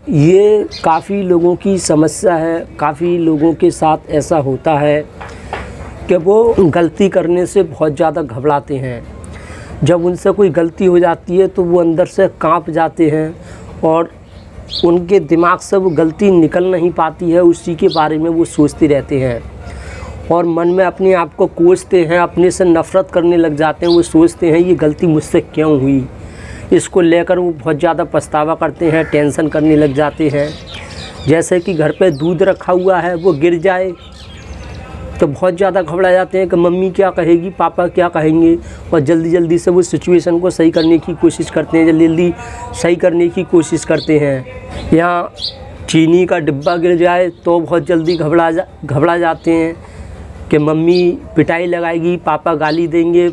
ये काफ़ी लोगों की समस्या है। काफ़ी लोगों के साथ ऐसा होता है कि वो गलती करने से बहुत ज़्यादा घबराते हैं। जब उनसे कोई गलती हो जाती है तो वो अंदर से कांप जाते हैं और उनके दिमाग से वो गलती निकल नहीं पाती है। उसी के बारे में वो सोचते रहते हैं और मन में अपने आप को कोसते हैं, अपने से नफ़रत करने लग जाते हैं। वो सोचते हैं ये गलती मुझसे क्यों हुई। इसको लेकर वो बहुत ज़्यादा पछतावा करते हैं, टेंशन करने लग जाते हैं। जैसे कि घर पे दूध रखा हुआ है, वो गिर जाए तो बहुत ज़्यादा घबरा जाते हैं कि मम्मी क्या कहेगी, पापा क्या कहेंगे, और जल्दी जल्दी से वो सिचुएशन को सही करने की कोशिश करते हैं, जल्दी जल्दी सही करने की कोशिश करते हैं। या चीनी का डिब्बा गिर जाए तो बहुत जल्दी घबरा जाते हैं कि मम्मी पिटाई लगाएगी, पापा गाली देंगे,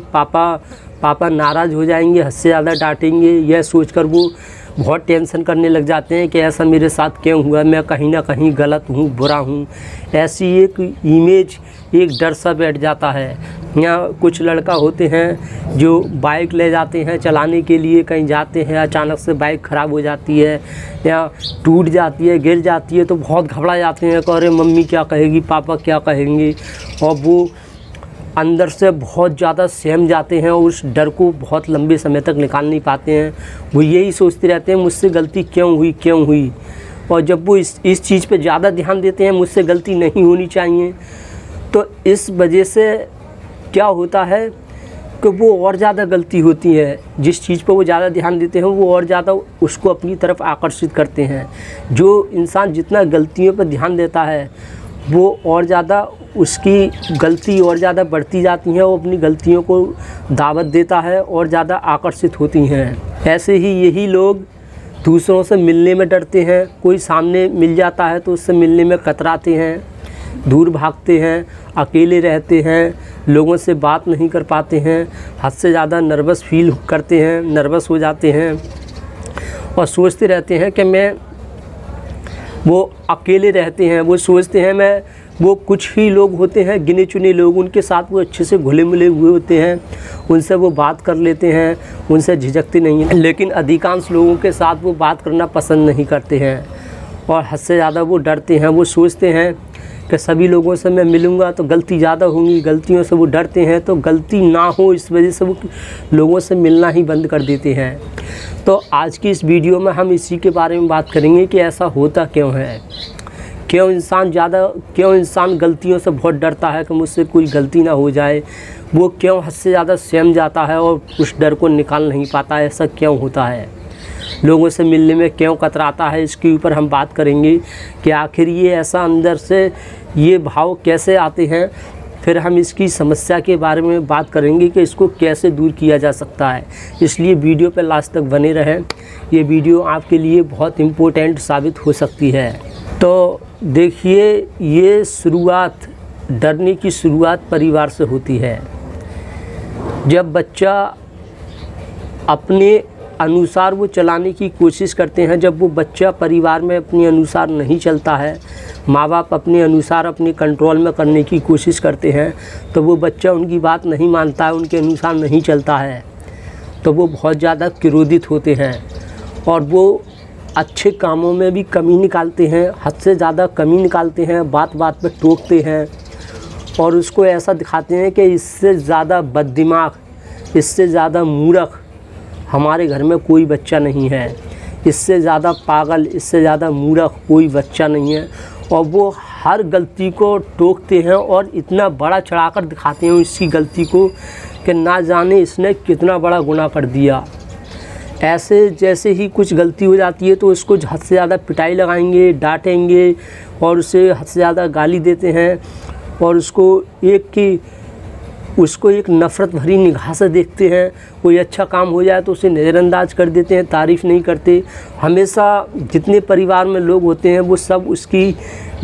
पापा नाराज़ हो जाएंगे, हद से ज़्यादा डांटेंगे। यह सोचकर वो बहुत टेंशन करने लग जाते हैं कि ऐसा मेरे साथ क्यों हुआ, मैं कहीं ना कहीं गलत हूँ, बुरा हूँ। ऐसी एक इमेज, एक डर सा बैठ जाता है। या कुछ लड़का होते हैं जो बाइक ले जाते हैं चलाने के लिए, कहीं जाते हैं, अचानक से बाइक ख़राब हो जाती है या टूट जाती है, गिर जाती है तो बहुत घबरा जाते हैं कि अरे मम्मी क्या कहेगी, पापा क्या कहेंगे, और वो अंदर से बहुत ज़्यादा सहम जाते हैं और उस डर को बहुत लंबे समय तक निकाल नहीं पाते हैं। वो यही सोचते रहते हैं मुझसे गलती क्यों हुई। और जब वो इस चीज़ पे ज़्यादा ध्यान देते हैं, मुझसे गलती नहीं होनी चाहिए, तो इस वजह से क्या होता है कि वो और ज़्यादा गलती होती है। जिस चीज़ पर वो ज़्यादा ध्यान देते हैं वो और ज़्यादा उसको अपनी तरफ आकर्षित करते हैं। जो इंसान जितना गलतियों पर ध्यान देता है वो और ज़्यादा उसकी गलती और ज़्यादा बढ़ती जाती हैं, वो अपनी गलतियों को दावत देता है और ज़्यादा आकर्षित होती हैं। ऐसे ही यही लोग दूसरों से मिलने में डरते हैं। कोई सामने मिल जाता है तो उससे मिलने में कतराते हैं, दूर भागते हैं, अकेले रहते हैं, लोगों से बात नहीं कर पाते हैं, हद से ज़्यादा नर्वस फील करते हैं, नर्वस हो जाते हैं और सोचते रहते हैं कि वो अकेले रहते हैं। वो सोचते हैं वो कुछ ही लोग होते हैं, गिने चुने लोग, उनके साथ वो अच्छे से घुले मिले हुए होते हैं, उनसे वो बात कर लेते हैं, उनसे झिझकते नहीं हैं। लेकिन अधिकांश लोगों के साथ वो बात करना पसंद नहीं करते हैं और हद से ज़्यादा वो डरते हैं। वो सोचते हैं कि सभी लोगों से मैं मिलूँगा तो गलती ज़्यादा होंगी, गलतियों से वो डरते हैं, तो गलती ना हो इस वजह से वो लोगों से मिलना ही बंद कर देते हैं। तो आज की इस वीडियो में हम इसी के बारे में बात करेंगे कि ऐसा होता क्यों है, क्यों इंसान गलतियों से बहुत डरता है कि मुझसे कोई गलती ना हो जाए। वो क्यों हद से ज़्यादा सहम जाता है और उस डर को निकाल नहीं पाता है। ऐसा क्यों होता है, लोगों से मिलने में क्यों कतराता है, इसके ऊपर हम बात करेंगे कि आखिर ये ऐसा अंदर से ये भाव कैसे आते हैं। फिर हम इसकी समस्या के बारे में बात करेंगे कि इसको कैसे दूर किया जा सकता है। इसलिए वीडियो पर लास्ट तक बने रहें, ये वीडियो आपके लिए बहुत इम्पोर्टेंट साबित हो सकती है। तो देखिए, ये शुरुआत, डरने की शुरुआत परिवार से होती है। जब बच्चा अपने अनुसार वो चलाने की कोशिश करते हैं, जब वो बच्चा परिवार में अपने अनुसार नहीं चलता है, माँ बाप अपने अनुसार अपने कंट्रोल में करने की कोशिश करते हैं, तो वो बच्चा उनकी बात नहीं मानता है, उनके अनुसार नहीं चलता है, तो वो बहुत ज़्यादा क्रोधित होते हैं और वो अच्छे कामों में भी कमी निकालते हैं, हद से ज़्यादा कमी निकालते हैं, बात बात पे टोकते हैं और उसको ऐसा दिखाते हैं कि इससे ज़्यादा बददिमाग, इससे ज़्यादा मूर्ख हमारे घर में कोई बच्चा नहीं है, इससे ज़्यादा पागल, इससे ज़्यादा मूर्ख कोई बच्चा नहीं है। और वो हर गलती को टोकते हैं और इतना बड़ा चढ़ाकर दिखाते हैं इसकी गलती को कि ना जाने इसने कितना बड़ा गुनाह कर दिया। ऐसे जैसे ही कुछ गलती हो जाती है तो उसको हद से ज़्यादा पिटाई लगाएंगे, डांटेंगे और उसे हद से ज़्यादा गाली देते हैं और उसको एक नफ़रत भरी निगाह से देखते हैं। कोई अच्छा काम हो जाए तो उसे नज़रअंदाज कर देते हैं, तारीफ़ नहीं करते। हमेशा जितने परिवार में लोग होते हैं वो सब उसकी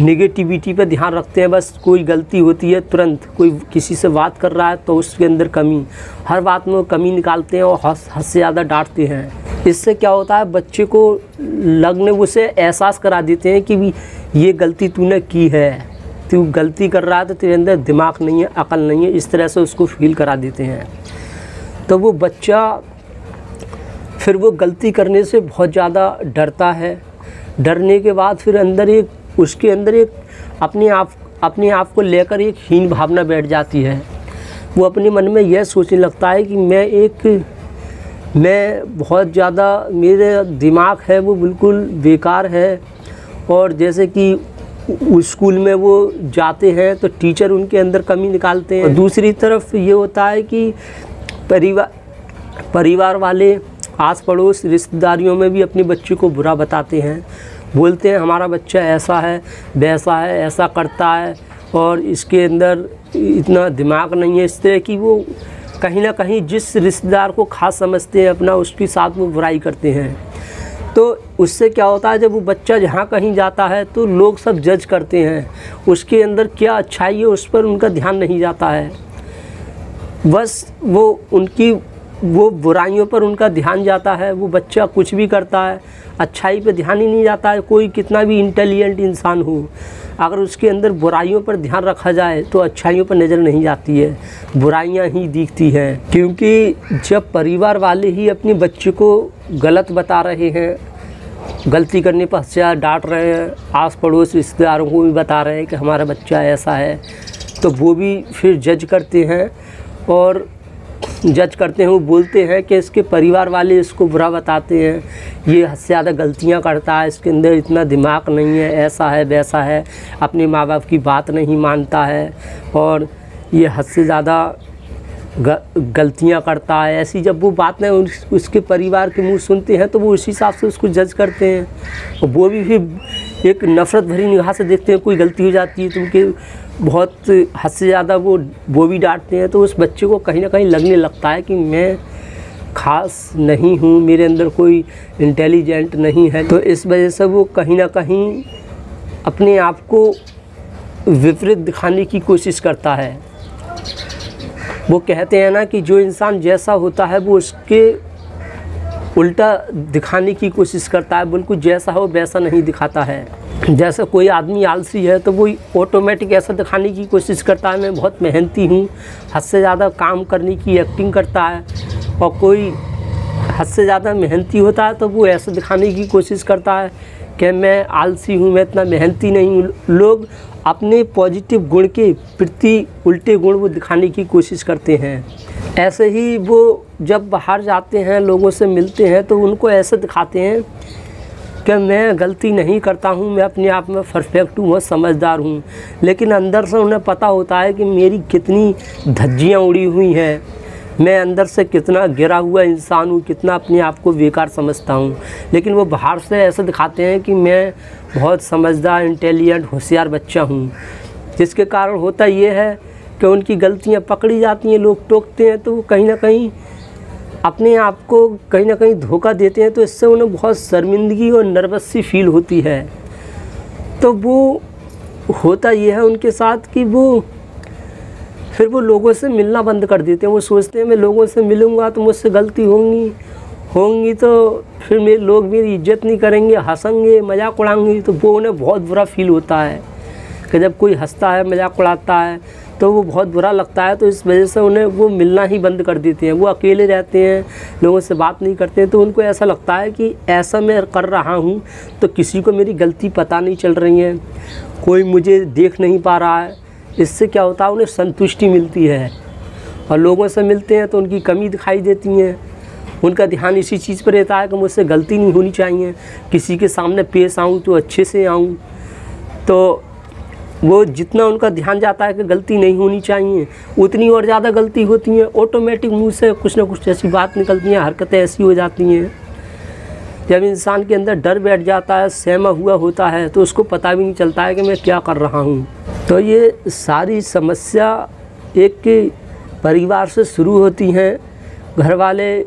नेगेटिविटी पर ध्यान रखते हैं। बस कोई गलती होती है, तुरंत कोई किसी से बात कर रहा है तो उसके अंदर कमी, हर बात में कमी निकालते हैं और हद से ज़्यादा डांटते हैं। इससे क्या होता है, बच्चे को उसे एहसास करा देते हैं कि ये गलती तूने की है, तू गलती कर रहा है तो तेरे अंदर दिमाग नहीं है, अकल नहीं है, इस तरह से उसको फील करा देते हैं। तो वो बच्चा फिर वो गलती करने से बहुत ज़्यादा डरता है डरने के बाद फिर उसके अंदर एक अपने आप को लेकर एक हीन भावना बैठ जाती है। वो अपने मन में यह सोचने लगता है कि मैं बहुत ज़्यादा, मेरे दिमाग है वो बिल्कुल बेकार है। और जैसे कि स्कूल में वो जाते हैं तो टीचर उनके अंदर कमी निकालते हैं। और दूसरी तरफ ये होता है कि परिवार वाले, आस पड़ोस, रिश्तेदारियों में भी अपने बच्चे को बुरा बताते हैं, बोलते हैं हमारा बच्चा ऐसा है, वैसा है, ऐसा करता है और इसके अंदर इतना दिमाग नहीं है। इस तरह की वो कहीं ना कहीं जिस रिश्तेदार को खास समझते हैं अपना, उसके साथ वो बुराई करते हैं। तो उससे क्या होता है, जब वो बच्चा जहाँ कहीं जाता है तो लोग सब जज करते हैं, उसके अंदर क्या अच्छाई है उस पर उनका ध्यान नहीं जाता है। बस वो बुराइयों पर उनका ध्यान जाता है। वो बच्चा कुछ भी करता है, अच्छाई पे ध्यान ही नहीं जाता है। कोई कितना भी इंटेलिजेंट इंसान हो, अगर उसके अंदर बुराइयों पर ध्यान रखा जाए तो अच्छाइयों पर नज़र नहीं जाती है, बुराइयां ही दिखती हैं। क्योंकि जब परिवार वाले ही अपने बच्चे को गलत बता रहे हैं, गलती करने पर हंसा डांट रहे हैं, आस पड़ोस रिश्तेदारों को भी बता रहे हैं कि हमारा बच्चा ऐसा है, तो वो भी फिर जज करते हैं। और जज करते हैं, वो बोलते हैं कि इसके परिवार वाले इसको बुरा बताते हैं, ये हद से ज़्यादा गलतियाँ करता है, इसके अंदर इतना दिमाग नहीं है, ऐसा है वैसा है, अपने माँ बाप की बात नहीं मानता है और ये हद से ज़्यादा गलतियाँ करता है। ऐसी जब वो बातें उसके परिवार के मुंह सुनते हैं तो वो उसी हिसाब से उसको जज करते हैं। और वो भी फिर एक नफ़रत भरी निगाह से देखते हैं। कोई गलती हो जाती है तो उनके बहुत हद से ज़्यादा वो भी डांटते हैं। तो उस बच्चे को कहीं ना कहीं लगने लगता है कि मैं ख़ास नहीं हूँ, मेरे अंदर कोई इंटेलिजेंट नहीं है। तो इस वजह से वो कहीं ना कहीं अपने आप को विपरीत दिखाने की कोशिश करता है। वो कहते हैं ना कि जो इंसान जैसा होता है वो उसके उल्टा दिखाने की कोशिश करता है, बिल्कुल जैसा हो वैसा नहीं दिखाता है। जैसे कोई आदमी आलसी है तो वो ऑटोमेटिक ऐसा दिखाने की कोशिश करता है मैं बहुत मेहनती हूँ, हद से ज़्यादा काम करने की एक्टिंग करता है। और कोई हद से ज़्यादा मेहनती होता है तो वो ऐसा दिखाने की कोशिश करता है कि मैं आलसी हूँ, मैं इतना मेहनती नहीं हूँ। लोग अपने पॉजिटिव गुण के प्रति उल्टे गुण वो दिखाने की कोशिश करते हैं। ऐसे ही वो जब बाहर जाते हैं, लोगों से मिलते हैं तो उनको ऐसे दिखाते हैं कि मैं गलती नहीं करता हूँ, मैं अपने आप में परफेक्ट हूँ, बहुत समझदार हूँ। लेकिन अंदर से उन्हें पता होता है कि मेरी कितनी धज्जियाँ उड़ी हुई हैं, मैं अंदर से कितना गिरा हुआ इंसान हूँ, कितना अपने आप को बेकार समझता हूँ। लेकिन वो बाहर से ऐसे दिखाते हैं कि मैं बहुत समझदार, इंटेलिजेंट, होशियार बच्चा हूँ। जिसके कारण होता ये है कि उनकी गलतियाँ पकड़ी जाती हैं, लोग टोकते हैं तो वो कहीं ना कहीं अपने आप को कहीं ना कहीं धोखा देते हैं। तो इससे उन्हें बहुत शर्मिंदगी और नर्वस सी फील होती है। तो वो होता ये है उनके साथ कि फिर वो लोगों से मिलना बंद कर देते हैं। वो सोचते हैं मैं लोगों से मिलूँगा तो मुझसे गलती होंगी तो फिर लोग मेरी इज्जत नहीं करेंगे, हंसेंगे, मजाक उड़ाएंगे। तो वो उन्हें बहुत बुरा फील होता है कि जब कोई हंसता है, मजाक उड़ाता है तो वो बहुत बुरा लगता है। तो इस वजह से उन्हें वो मिलना ही बंद कर देते हैं। वो अकेले रहते हैं, लोगों से बात नहीं करते हैं। तो उनको ऐसा लगता है कि ऐसा मैं कर रहा हूँ तो किसी को मेरी गलती पता नहीं चल रही है, कोई मुझे देख नहीं पा रहा है। इससे क्या होता है, उन्हें संतुष्टि मिलती है। और लोगों से मिलते हैं तो उनकी कमी दिखाई देती है। उनका ध्यान इसी चीज़ पर रहता है कि मुझसे गलती नहीं होनी चाहिए, किसी के सामने पेश आऊँ तो अच्छे से आऊँ। तो वो जितना उनका ध्यान जाता है कि गलती नहीं होनी चाहिए, उतनी और ज़्यादा गलती होती हैं। ऑटोमेटिक मुँह से कुछ ना कुछ ऐसी बात निकलती हैं, हरकतें ऐसी हो जाती हैं। जब इंसान के अंदर डर बैठ जाता है, सहमा हुआ होता है, तो उसको पता भी नहीं चलता है कि मैं क्या कर रहा हूँ। तो ये सारी समस्या एक परिवार से शुरू होती हैं। घर वाले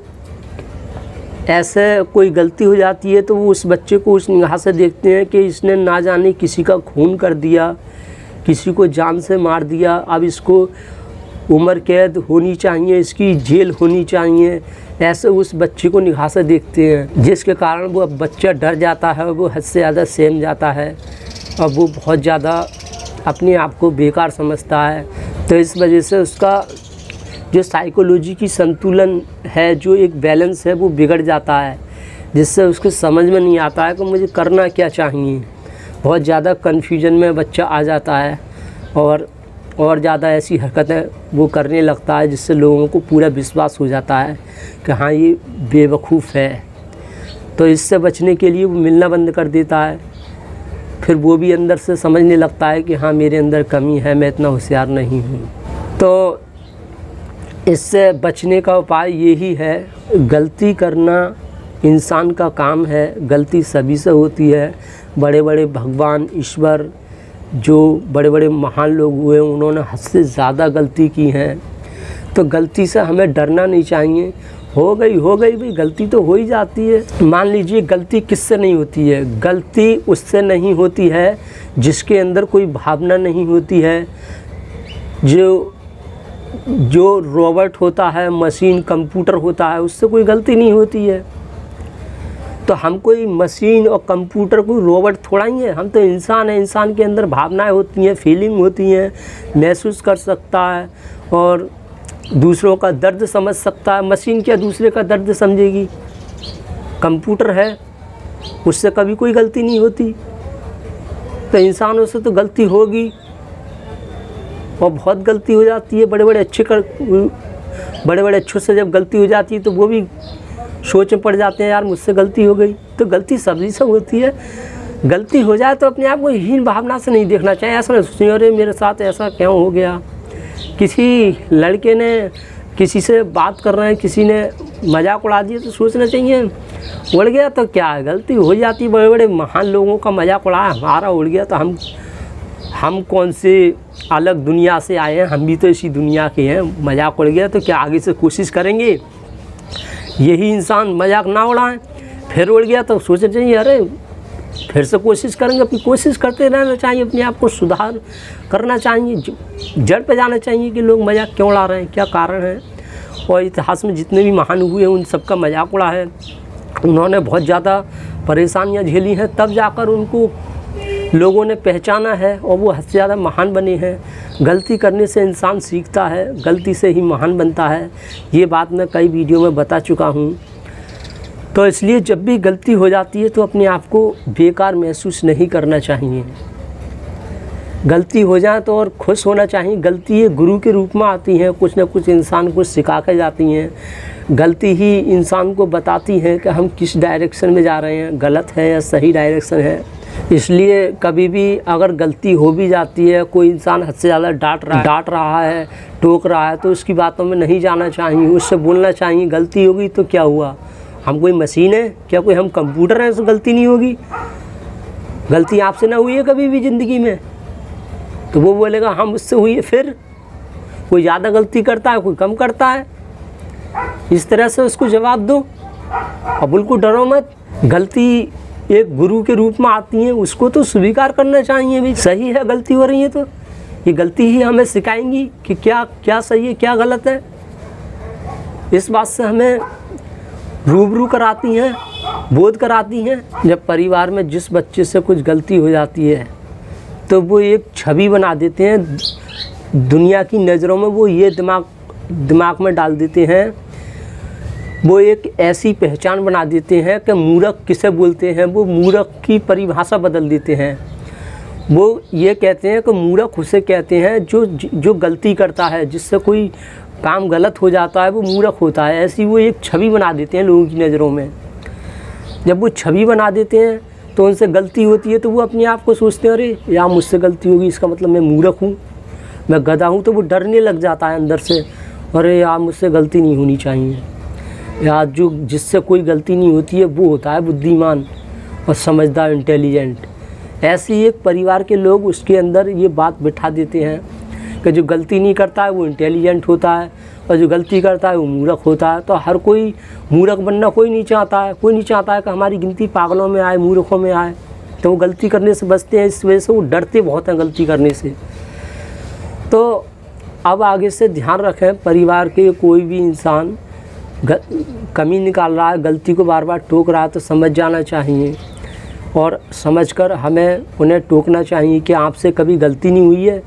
ऐसे कोई गलती हो जाती है तो वो उस बच्चे को उस निगाह से देखते हैं कि इसने ना जाने किसी का खून कर दिया, किसी को जान से मार दिया, अब इसको उम्र कैद होनी चाहिए, इसकी जेल होनी चाहिए। ऐसे उस बच्चे को निगाह से देखते हैं, जिसके कारण वो बच्चा डर जाता है, वो हद से ज़्यादा सहम जाता है और वो बहुत ज़्यादा अपने आप को बेकार समझता है। तो इस वजह से उसका जो साइकोलॉजी की संतुलन है, जो एक बैलेंस है, वो बिगड़ जाता है। जिससे उसको समझ में नहीं आता है कि मुझे करना क्या चाहिए। बहुत ज़्यादा कन्फ्यूजन में बच्चा आ जाता है और ज़्यादा ऐसी हरकतें वो करने लगता है जिससे लोगों को पूरा विश्वास हो जाता है कि हाँ ये बेवकूफ़ है। तो इससे बचने के लिए वो मिलना बंद कर देता है। फिर वो भी अंदर से समझने लगता है कि हाँ मेरे अंदर कमी है, मैं इतना होशियार नहीं हूँ। तो इससे बचने का उपाय यही है, गलती करना इंसान का काम है, गलती सभी से होती है। बड़े बड़े भगवान, ईश्वर, जो बड़े बड़े महान लोग हुए उन्होंने हद से ज़्यादा गलती की हैं। तो गलती से हमें डरना नहीं चाहिए। हो गई भाई, गलती तो हो ही जाती है। मान लीजिए गलती किससे नहीं होती है? गलती उससे नहीं होती है जिसके अंदर कोई भावना नहीं होती है, जो रोबोट होता है, मशीन, कंप्यूटर होता है, उससे कोई गलती नहीं होती है। तो हम कोई मशीन और कंप्यूटर, कोई रोबोट थोड़ा ही है। हम तो इंसान हैं। इंसान के अंदर भावनाएं होती हैं, फीलिंग होती हैं, महसूस कर सकता है और दूसरों का दर्द समझ सकता है। मशीन क्या दूसरे का दर्द समझेगी? कंप्यूटर है, उससे कभी कोई गलती नहीं होती। तो इंसानों से तो गलती होगी और बहुत गलती हो जाती है। बड़े बड़े अच्छों से जब गलती हो जाती है तो वो भी सोच में पड़ जाते हैं, यार मुझसे गलती हो गई। तो गलती सभी से होती है। गलती हो जाए तो अपने आप को हीन भावना से नहीं देखना चाहिए। ऐसा नहीं सोचना अरे मेरे साथ ऐसा क्यों हो गया। किसी लड़के ने किसी से बात कर रहे हैं, किसी ने मजाक उड़ा दिया तो सोचना चाहिए उड़ गया तो क्या है, गलती हो जाती। बड़े बड़े महान लोगों का मजाक उड़ाया, हमारा उड़ गया तो हम कौन से अलग दुनिया से आए हैं? हम भी तो इसी दुनिया के हैं। मजाक उड़ गया तो क्या आगे से कोशिश करेंगे? यही इंसान मजाक ना उड़ाएं, फिर उड़ गया तो सोचना चाहिए अरे फिर से कोशिश करेंगे। अपनी कोशिश करते रहना चाहिए, अपने आप को सुधार करना चाहिए, जड़ पे जाना चाहिए कि लोग मजाक क्यों उड़ा रहे हैं, क्या कारण है। और इतिहास में जितने भी महान हुए हैं उन सबका मजाक उड़ा है। उन्होंने बहुत ज़्यादा परेशानियां झेली हैं, तब जाकर उनको लोगों ने पहचाना है और वो हद से ज़्यादा महान बने हैं। गलती करने से इंसान सीखता है, गलती से ही महान बनता है। ये बात मैं कई वीडियो में बता चुका हूँ। तो इसलिए जब भी गलती हो जाती है तो अपने आप को बेकार महसूस नहीं करना चाहिए। गलती हो जाए तो और खुश होना चाहिए। गलती ये गुरु के रूप में आती हैं, कुछ न कुछ इंसान को सिखा के जाती हैं। गलती ही इंसान को बताती है कि हम किस डायरेक्शन में जा रहे हैं, गलत है या सही डायरेक्शन है। इसलिए कभी भी अगर गलती हो भी जाती है, कोई इंसान हद से ज़्यादा डांट रहा है, टोक रहा है, तो उसकी बातों में नहीं जाना चाहिए। उससे बोलना चाहिए गलती होगी तो क्या हुआ, हम कोई मशीन है क्या, कोई हम कंप्यूटर हैं तो गलती नहीं होगी। गलती आपसे ना हुई है कभी भी ज़िंदगी में, तो वो बोलेगा हम मुझसे हुई है। फिर कोई ज़्यादा गलती करता है, कोई कम करता है। इस तरह से उसको जवाब दो और बिल्कुल डरो मत। गलती एक गुरु के रूप में आती है, उसको तो स्वीकार करना चाहिए। भी सही है, गलती हो रही है तो ये गलती ही हमें सिखाएंगी कि क्या सही है, क्या गलत है। इस बात से हमें रूबरू कराती हैं, बोध कराती हैं। जब परिवार में जिस बच्चे से कुछ गलती हो जाती है तो वो एक छवि बना देते हैं दुनिया की नज़रों में। वो ये दिमाग में डाल देते हैं, वो एक ऐसी पहचान बना देते हैं कि मूर्ख किसे बोलते हैं। वो मूर्ख की परिभाषा बदल देते हैं। वो ये कहते हैं कि मूर्ख उसे कहते हैं जो गलती करता है, जिससे कोई काम गलत हो जाता है वो मूर्ख होता है। ऐसी वो एक छवि बना देते हैं लोगों की नज़रों में। जब वो छवि बना देते हैं तो उनसे गलती होती है तो वो अपने आप को सोचते हैं अरे यार मुझसे गलती होगी, इसका मतलब मैं मूर्ख हूँ, मैं गधा हूँ। तो वो डरने लग जाता है अंदर से, अरे यार मुझसे गलती नहीं होनी चाहिए। यार जिससे कोई गलती नहीं होती है वो होता है बुद्धिमान और समझदार, इंटेलिजेंट। ऐसे ही एक परिवार के लोग उसके अंदर ये बात बिठा देते हैं कि जो गलती नहीं करता है वो इंटेलिजेंट होता है और जो गलती करता है वो मूर्ख होता है। तो हर कोई मूर्ख बनना कोई नहीं चाहता है। कोई नहीं चाहता है कि हमारी गिनती पागलों में आए, मूर्खों में आए। तो वो गलती करने से बचते हैं, इस वजह से वो डरते बहुत हैं गलती करने से। तो अब आगे से ध्यान रखें, परिवार के कोई भी इंसान कमी निकाल रहा है, गलती को बार बार टोक रहा है तो समझ जाना चाहिए और समझकर हमें उन्हें टोकना चाहिए कि आपसे कभी गलती नहीं हुई है।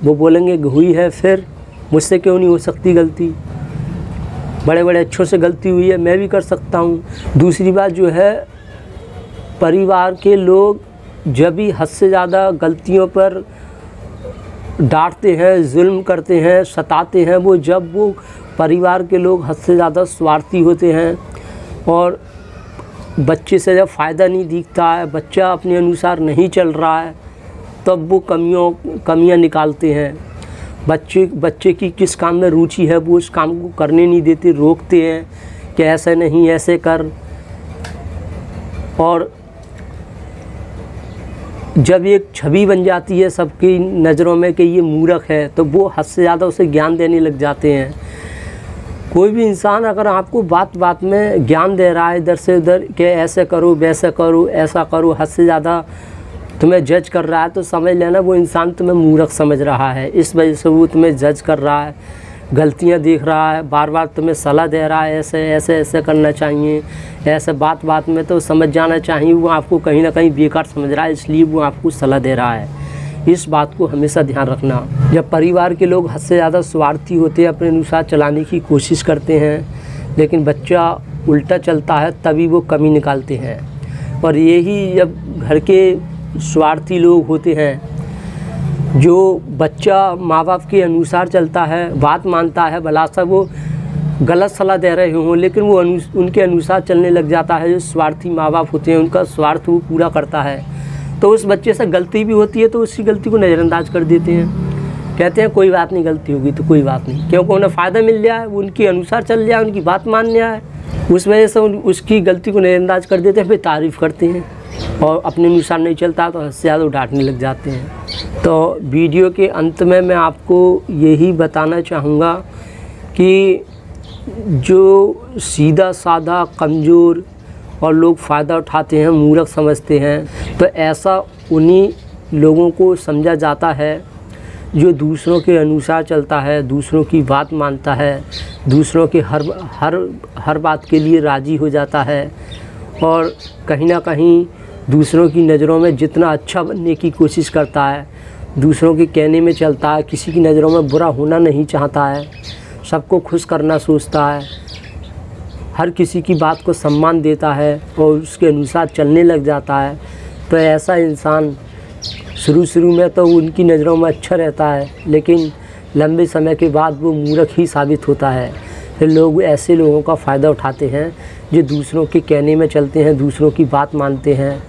वो बोलेंगे हुई है, फिर मुझसे क्यों नहीं हो सकती गलती। बड़े बड़े अच्छों से गलती हुई है, मैं भी कर सकता हूँ। दूसरी बात जो है, परिवार के लोग जब भी हद से ज़्यादा गलतियों पर डांटते हैं, जुल्म करते हैं, सताते हैं, वो जब वो परिवार के लोग हद से ज़्यादा स्वार्थी होते हैं और बच्चे से जब फ़ायदा नहीं दिखता है, बच्चा अपने अनुसार नहीं चल रहा है, तब वो कमियां निकालते हैं। बच्चे की किस काम में रुचि है वो उस काम को करने नहीं देते, रोकते हैं कि ऐसे नहीं, ऐसे कर। और जब एक छवि बन जाती है सबकी नज़रों में कि ये मूर्ख है, तो वो हद से ज़्यादा उसे ज्ञान देने लग जाते हैं। कोई भी इंसान अगर आपको बात बात में ज्ञान दे रहा है इधर से उधर कि ऐसे करो, वैसे करो, ऐसा करो, हद से ज़्यादा तुम्हें जज कर रहा है, तो समझ लेना वो इंसान तुम्हें मूर्ख समझ रहा है। इस वजह से वो तुम्हें जज कर रहा है, गलतियां देख रहा है, बार बार तुम्हें सलाह दे रहा है, ऐसे ऐसे ऐसे करना चाहिए, ऐसे बात बात में तो समझ जाना चाहिए वो आपको कहीं ना कहीं बेकार समझ रहा है, इसलिए वो आपको सलाह दे रहा है। इस बात को हमेशा ध्यान रखना। जब परिवार के लोग हद से ज़्यादा स्वार्थी होते हैं, अपने अनुसार चलाने की कोशिश करते हैं, लेकिन बच्चा उल्टा चलता है, तभी वो कमी निकालते हैं। और यही जब घर के स्वार्थी लोग होते हैं, जो बच्चा माँ बाप के अनुसार चलता है, बात मानता है, भला सा वो गलत सलाह दे रहे हों, लेकिन वो उनके अनुसार चलने लग जाता है। जो स्वार्थी माँ बाप होते हैं उनका स्वार्थ वो पूरा करता है, तो उस बच्चे से गलती भी होती है तो उसी गलती को नज़रअंदाज कर देते हैं, कहते हैं कोई बात नहीं, गलती होगी तो कोई बात नहीं, क्योंकि उन्हें फ़ायदा मिल जाए, उनके अनुसार चल जाए, उनकी बात मान जाए, उस वजह से उसकी गलती को नज़रअंदाज कर देते हैं, फिर तारीफ़ करते हैं। और अपने अनुसार नहीं चलता तो हद से ज़्यादा डांटने लग जाते हैं। तो वीडियो के अंत में मैं आपको यही बताना चाहूँगा कि जो सीधा साधा कमज़ोर और लोग फ़ायदा उठाते हैं, मूर्ख समझते हैं, तो ऐसा उन्हीं लोगों को समझा जाता है जो दूसरों के अनुसार चलता है, दूसरों की बात मानता है, दूसरों के हर बात के लिए राज़ी हो जाता है, और कहीं ना कहीं दूसरों की नज़रों में जितना अच्छा बनने की कोशिश करता है, दूसरों के कहने में चलता है, किसी की नज़रों में बुरा होना नहीं चाहता है, सबको खुश करना सोचता है, हर किसी की बात को सम्मान देता है और उसके अनुसार चलने लग जाता है, तो ऐसा इंसान शुरू में तो उनकी नज़रों में अच्छा रहता है, लेकिन लंबे समय के बाद वो मूर्ख ही साबित होता है। फिर लोग ऐसे लोगों का फ़ायदा उठाते हैं जो दूसरों के कहने में चलते हैं, दूसरों की बात मानते हैं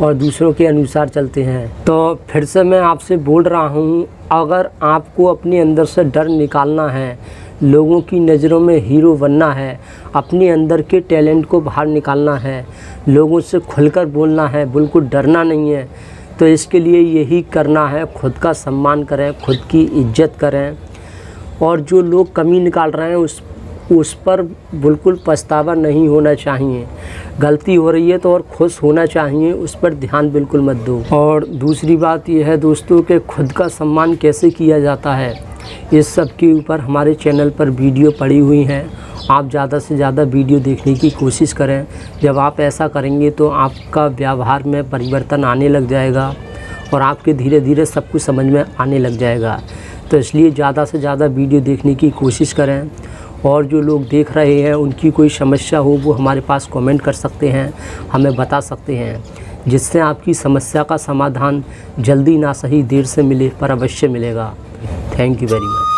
और दूसरों के अनुसार चलते हैं। तो फिर से मैं आपसे बोल रहा हूँ, अगर आपको अपने अंदर से डर निकालना है, लोगों की नज़रों में हीरो बनना है, अपने अंदर के टैलेंट को बाहर निकालना है, लोगों से खुलकर बोलना है, बिल्कुल डरना नहीं है, तो इसके लिए यही करना है, खुद का सम्मान करें, खुद की इज्जत करें, और जो लोग कमी निकाल रहे हैं उस पर बिल्कुल पछतावा नहीं होना चाहिए। गलती हो रही है तो और खुश होना चाहिए, उस पर ध्यान बिल्कुल मत दो। और दूसरी बात यह है दोस्तों कि खुद का सम्मान कैसे किया जाता है, इस सब के ऊपर हमारे चैनल पर वीडियो पड़ी हुई हैं। आप ज़्यादा से ज़्यादा वीडियो देखने की कोशिश करें। जब आप ऐसा करेंगे तो आपका व्यवहार में परिवर्तन आने लग जाएगा और आपके धीरे धीरे सब कुछ समझ में आने लग जाएगा। तो इसलिए ज़्यादा से ज़्यादा वीडियो देखने की कोशिश करें। और जो लोग देख रहे हैं उनकी कोई समस्या हो वो हमारे पास कमेंट कर सकते हैं, हमें बता सकते हैं, जिससे आपकी समस्या का समाधान जल्दी ना सही देर से मिले पर अवश्य मिलेगा। Thank you very much.